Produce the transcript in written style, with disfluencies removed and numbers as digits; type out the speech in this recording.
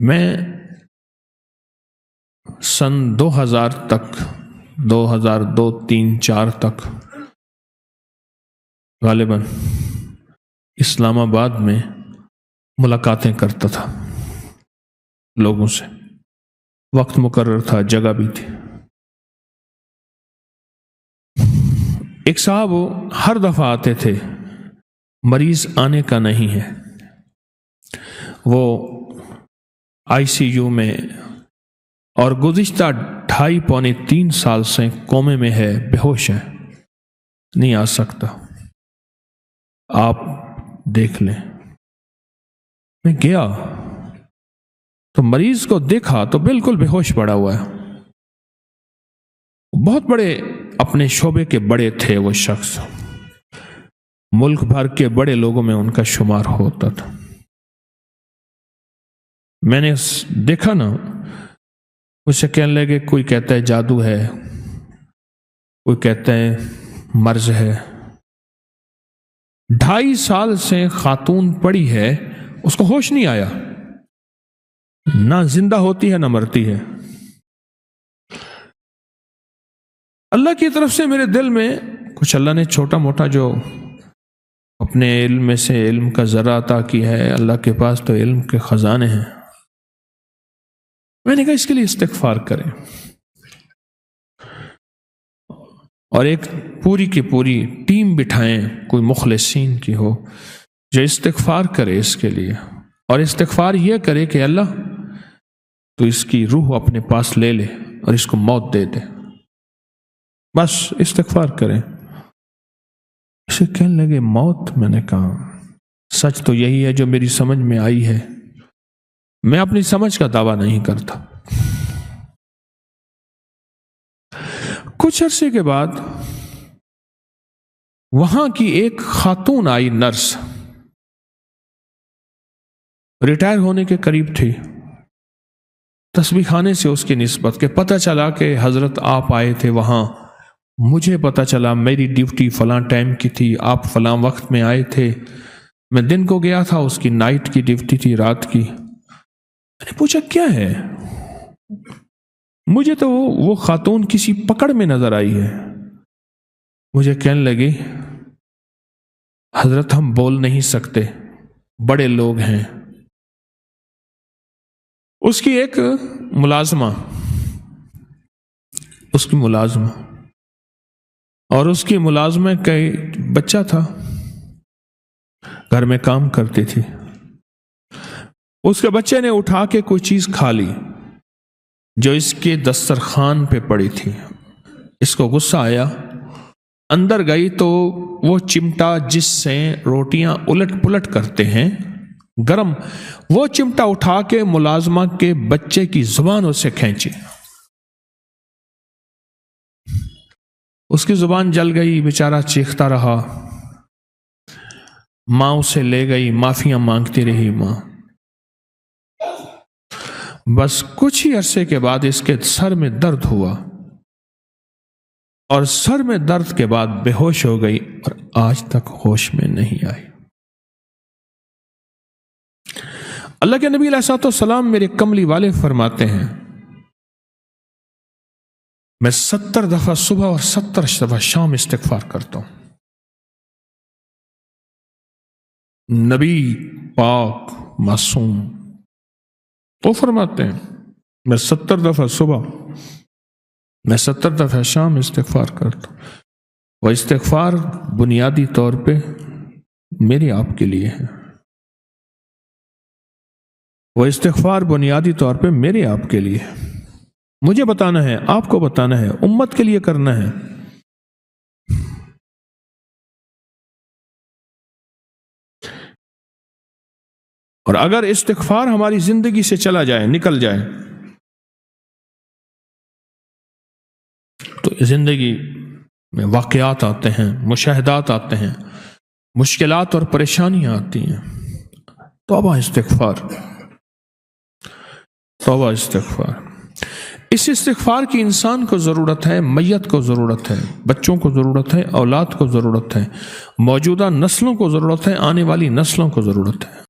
میں سن 2000 تک 2002 3 4 تک غالباً اسلام آباد میں ملاقاتیں کرتا تھا لوگوں سے. وقت مقرر تھا، جگہ بھی تھی. ایک صاحب ہر دفعہ آتے تھے، مریض آنے کا نہیں ہے، وہ ICU میں اور گزشتہ 2.5 پونے 3 سال سے کومے میں ہے، بے ہوش ہے، نہیں آ سکتا، آپ دیکھ لیں. میں گیا تو مریض کو دیکھا تو بالکل بے ہوش پڑا ہوا ہے. بہت بڑے اپنے شعبے کے بڑے تھے وہ شخص، ملک بھر کے بڑے لوگوں میں ان کا شمار ہوتا تھا. میں نے دیکھا نا، اسے کہنے لگے، کوئی کہتا ہے جادو ہے، کوئی کہتا ہے مرض ہے. 2.5 سال سے خاتون پڑی ہے، اس کو ہوش نہیں آیا، نہ زندہ ہوتی ہے نہ مرتی ہے. اللہ کی طرف سے میرے دل میں کچھ اللہ نے چھوٹا موٹا جو اپنے علم میں سے علم کا ذرہ عطا کی ہے، اللہ کے پاس تو علم کے خزانے ہیں. میں نے کہا اس کے لیے استغفار کریں، اور ایک پوری کی پوری ٹیم بٹھائیں، کوئی مخلصین کی ہو جو استغفار کرے اس کے لیے، اور استغفار یہ کرے کہ اللہ تو اس کی روح اپنے پاس لے لے اور اس کو موت دے دے. بس استغفار کریں. اسے کہنے لگے موت؟ میں نے کہا سچ تو یہی ہے جو میری سمجھ میں آئی ہے، میں اپنی سمجھ کا دعویٰ نہیں کرتا. کچھ عرصے کے بعد وہاں کی ایک خاتون آئی، نرس، ریٹائر ہونے کے قریب تھی. تسبیح خانے سے اس کی نسبت کہ پتہ چلا کہ حضرت آپ آئے تھے وہاں، مجھے پتہ چلا میری ڈیوٹی فلاں ٹائم کی تھی، آپ فلاں وقت میں آئے تھے، میں دن کو گیا تھا، اس کی نائٹ کی ڈیوٹی تھی، رات کی. میں نے پوچھا کیا ہے؟ مجھے تو وہ خاتون کسی پکڑ میں نظر آئی ہے. مجھے کہنے لگی حضرت ہم بول نہیں سکتے، بڑے لوگ ہیں. اس کی ایک ملازمہ اور اس کی ملازمہ کا بچہ تھا، گھر میں کام کرتی تھی. اس کے بچے نے اٹھا کے کوئی چیز کھا لی جو اس کے دسترخوان پہ پڑی تھی. اس کو غصہ آیا، اندر گئی تو وہ چمٹا جس سے روٹیاں الٹ پلٹ کرتے ہیں گرم، وہ چمٹا اٹھا کے ملازمہ کے بچے کی زبان اسے کھینچی. اس کی زبان جل گئی، بیچارہ چیختا رہا. ماں اسے لے گئی، معافیاں مانگتی رہی ماں. بس کچھ ہی عرصے کے بعد اس کے سر میں درد ہوا، اور سر میں درد کے بعد بے ہوش ہو گئی اور آج تک ہوش میں نہیں آئی. اللہ کے نبی علیہ السلام میرے کملی والے فرماتے ہیں، میں 70 دفعہ صبح اور 70 دفعہ شام استغفار کرتا ہوں. نبی پاک معصوم وہ فرماتے ہیں میں 70 دفعہ صبح، میں 70 دفعہ شام استغفار کرتا ہوں. وہ استغفار بنیادی طور پہ میرے آپ کے لیے ہے، وہ استغفار بنیادی طور پہ میرے آپ کے لیے ہے. مجھے بتانا ہے، آپ کو بتانا ہے، امت کے لیے کرنا ہے. اور اگر استغفار ہماری زندگی سے چلا جائے، نکل جائے، تو زندگی میں واقعات آتے ہیں، مشاہدات آتے ہیں، مشکلات اور پریشانیاں آتی ہیں. توبہ استغفار، توبہ استغفار. اس استغفار کی انسان کو ضرورت ہے، میت کو ضرورت ہے، بچوں کو ضرورت ہے، اولاد کو ضرورت ہے، موجودہ نسلوں کو ضرورت ہے، آنے والی نسلوں کو ضرورت ہے.